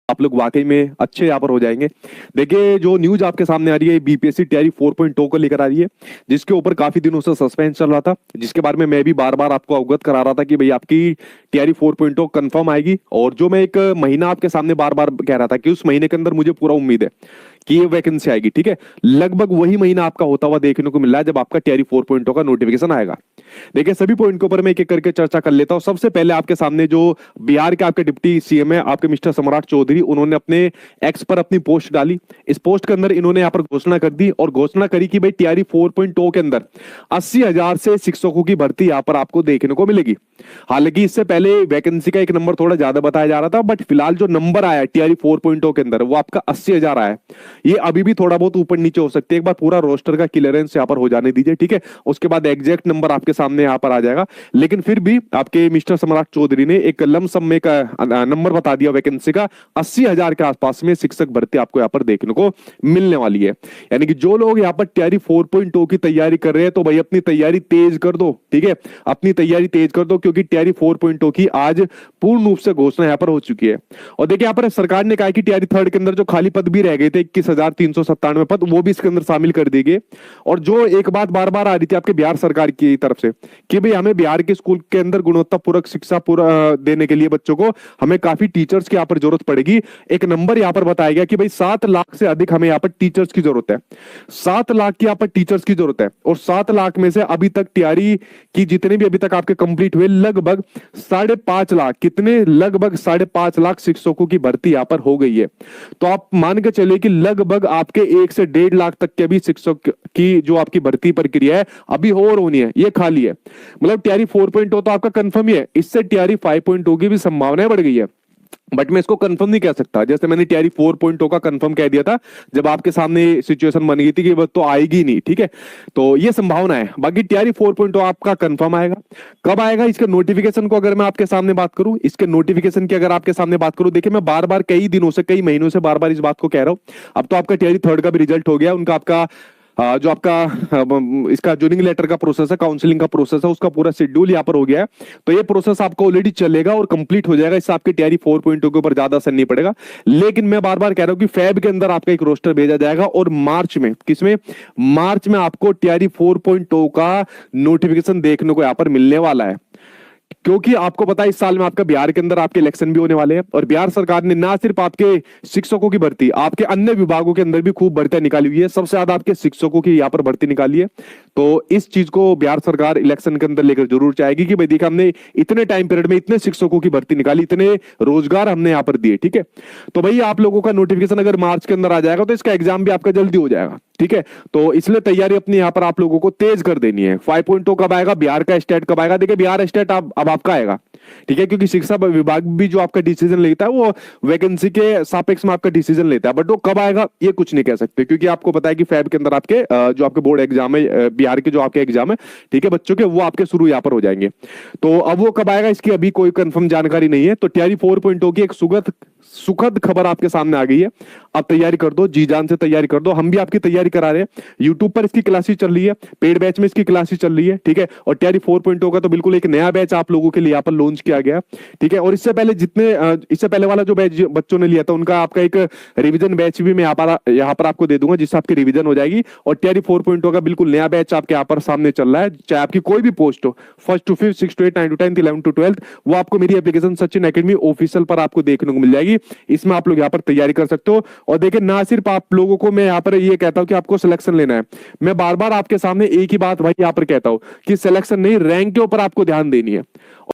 आप लोग वाकई में अच्छे यहाँ पर हो जाएंगे। देखिए जो न्यूज आपके सामने आ रही है बीपीएससी तैयारी 4.0 को लेकर आ रही है, जिसके ऊपर काफी दिनों से सस्पेंस चल रहा था, जिसके बारे में मैं भी बार बार आपको अवगत करा रहा था कि भाई आपकी तैयारी 4.0 कंफर्म आएगी। और जो मैं एक महीना आपके सामने बार बार कह रहा था कि उस महीने के अंदर मुझे पूरा उम्मीद है कि ये वैकेंसी आएगी, ठीक है, लगभग वही महीना आपका होता हुआ देखने को मिल रहा है जब आपका तैयारी 4.0 का नोटिफिकेशन आएगा। देखिए सभी पॉइंट के ऊपर मैं एक एक करके चर्चा कर लेता हूं। सबसे पहले आपके सामने जो बिहार के आपके डिप्टी सीएम है आपके मिस्टर सम्राट चौधरी, उन्होंने अपने एक्स पर अपनी पोस्ट डाली। इस पोस्ट के अंदर इन्होंने यहाँ पर घोषणा कर दी और घोषणा करी कि भाई तैयारी 4.0 के अंदर 80,000 से शिक्षकों की भर्ती यहाँ पर आपको देखने को मिलेगी। हालांकि इससे पहले वैकेंसी का एक नंबर थोड़ा ज्यादा बताया जा रहा था, बट फिलहाल जो नंबर आया तैयारी 4.0 के अंदर वो आपका 80,000 आया है। ये अभी भी थोड़ा बहुत ऊपर नीचे हो सकती है, एक बार पूरा रोस्टर का क्लियरेंस यहाँ पर हो जाने दीजिए, ठीक है, उसके बाद एग्जैक्ट नंबर आपके सामने यहाँ पर आ जाएगा। लेकिन फिर भी आपके मिस्टर सम्राट चौधरी ने एक लमसम में का नंबर बता दिया वैकेंसी का, 80,000 के आसपास में शिक्षक भर्ती आपको यहाँ पर देखने को मिलने वाली है। यानी कि जो लोग यहाँ पर तैयारी 4.0 की तैयारी कर रहे हैं तो भाई अपनी तैयारी तेज कर दो, ठीक है, अपनी तैयारी तेज कर दो, क्योंकि तैयारी 4.0 की आज पूर्ण रूप से घोषणा यहाँ पर हो चुकी है। और देखिए यहाँ पर सरकार ने कहा कि तैयारी थर्ड के अंदर जो खाली पद भी रह गए थे 21,397 पद, वो भी इसके अंदर शामिल कर दिए गए। और जो एक बात बार बार आ रही थी आपके बिहार सरकार की तरफ से कि भाई हमें बिहार के स्कूल के अंदर गुणवत्तापूर्वक शिक्षा पूरा देने के लिए बच्चों को हमें काफी टीचर्स की यहाँ पर जरूरत पड़ेगी। एक नंबर यहाँ पर बताया गया कि भाई 7 लाख से अधिक हमें यहाँ पर टीचर्स की जरूरत है। 7 लाख की यहाँ पर टीचर्स की जरूरत है। और 7 लाख में से अभी तक तैयारी की जितने भी अभी तक आपके कंप्लीट हुए लगभग 5.5 लाख, कितने, लगभग 5.5 लाख शिक्षकों की भर्ती यहाँ पर हो गई है। तो आप मान के चलिए कि लगभग आपके 1 से 1.5 लाख तक के भी शिक्षक की जो आपकी भर्ती प्रक्रिया है अभी और होनी है, ये खाली है। मतलब तैयारी 4.0 तो आपका कंफर्म ही है, इससे तैयारी 5.0 की भी संभावनाएं बढ़ गई है। बट मैं इसको कंफर्म नहीं कह सकता, जैसे मैंने तैयारी 4.0 का कंफर्म कह दिया था जब आपके सामने सिचुएशन बन गई थी कि वो तो आएगी नहीं, ठीक है, तो ये संभावना है। बाकी तैयारी 4.0 आपका कंफर्म आएगा। कब आएगा इसके नोटिफिकेशन को अगर मैं आपके सामने बात करूं, इसके नोटिफिकेशन की अगर आपके सामने बात करूं, देखिए मैं बार बार कई दिनों से कई महीनों से बार बार इस बात को कह रहा हूं। अब तो आपका तैयारी थर्ड का भी रिजल्ट हो गया, उनका आपका जो आपका इसका ज्वाइनिंग लेटर का प्रोसेस है, काउंसलिंग का प्रोसेस है, उसका पूरा शेड्यूल यहाँ पर हो गया है। तो ये प्रोसेस आपको ऑलरेडी चलेगा और कंप्लीट हो जाएगा, इससे आपकी तैयारी 4.0 के ऊपर ज्यादा असर नहीं पड़ेगा। लेकिन मैं बार बार कह रहा हूं कि फेब के अंदर आपका एक रोस्टर भेजा जाएगा और मार्च में, किसमें, मार्च में आपको तैयारी 4.0 का नोटिफिकेशन देखने को यहाँ पर मिलने वाला है। क्योंकि आपको पता है इस साल में आपका बिहार के अंदर आपके इलेक्शन भी होने वाले हैं और बिहार सरकार ने ना सिर्फ आपके शिक्षकों की भर्ती, आपके अन्य विभागों के अंदर भी खूब भर्तियां निकाली हुई है। सबसे ज्यादा आपके शिक्षकों की यहाँ पर भर्ती निकाली है। तो इस चीज को बिहार सरकार इलेक्शन के अंदर लेकर जरूर चाहेगी कि भाई देखिए हमने इतने टाइम पीरियड में इतने शिक्षकों की भर्ती निकाली, इतने रोजगार हमने यहाँ पर दिए, ठीक है। तो भाई आप लोगों का नोटिफिकेशन अगर मार्च के अंदर आ जाएगा तो इसका एग्जाम भी आपका जल्दी हो जाएगा, ठीक है। तो इसलिए तैयारी अपनी यहाँ पर आप लोगों को तेज कर देनी है। 5.0 कब आएगा, बिहार का स्टेट कब आएगा, देखिए बिहार स्टेट अब आपका आएगा, ठीक है, क्योंकि शिक्षा विभाग भी जो आपका डिसीजन लेता है वो वैकेंसी के सापेक्ष में आपका डिसीजन लेता है। बट वो कब आएगा ये कुछ नहीं कह सकते, क्योंकि आपको पता है कि फैब के अंदर आपके जो आपके बोर्ड एग्जाम है, बिहार के जो आपके एग्जाम है, ठीक है, बच्चों के, वो आपके शुरू यहाँ पर हो जाएंगे। तो अब वो कब आएगा इसकी अभी कोई कंफर्म जानकारी नहीं है। तो तैयारी 4.0 की एक सुखद खबर आपके सामने आ गई है। आप तैयारी कर दो, जी जान से तैयारी कर दो। हम भी आपकी तैयारी करा रहे हैं, यूट्यूब पर इसकी क्लासेस चल रही है, पेड बैच में इसकी क्लासेस चल रही है, ठीक है। और तैयारी 4.0 का तो बिल्कुल एक नया बैच आप लोगों के लिए यहाँ पर लॉन्च किया गया, ठीक है। और इससे पहले इससे पहले वाला जो बैच बच्चों ने लिया था उनका आपका एक रिवीजन बैच भी मैं यहाँ पर आपको दे दूंगा, जिससे आपकी रिवीजन हो जाएगी। और तैयारी 4.0 का बिल्कुल नया बैच आपके यहाँ पर सामने चल रहा है, चाहे आपकी कोई भी पोस्ट हो, 1st to 5th, 6th to 8th, 9th to 10th, 11th to 12th, वो आपको मेरी एप्लीकेशन सचिन एकेडमी ऑफिशियल पर आपको देखने को मिल जाएगी। इसमें आप लोग यहाँ पर तैयारी कर सकते हो। और देखिए ना सिर्फ आप लोगों को मैं यहाँ पर ये कहता हूँ कि आपको सिलेक्शन लेना है, मैं बार बार आपके सामने एक ही बात भाई यहाँ पर कहता हूँ कि सिलेक्शन नहीं, रैंक के ऊपर आपको ध्यान देनी है।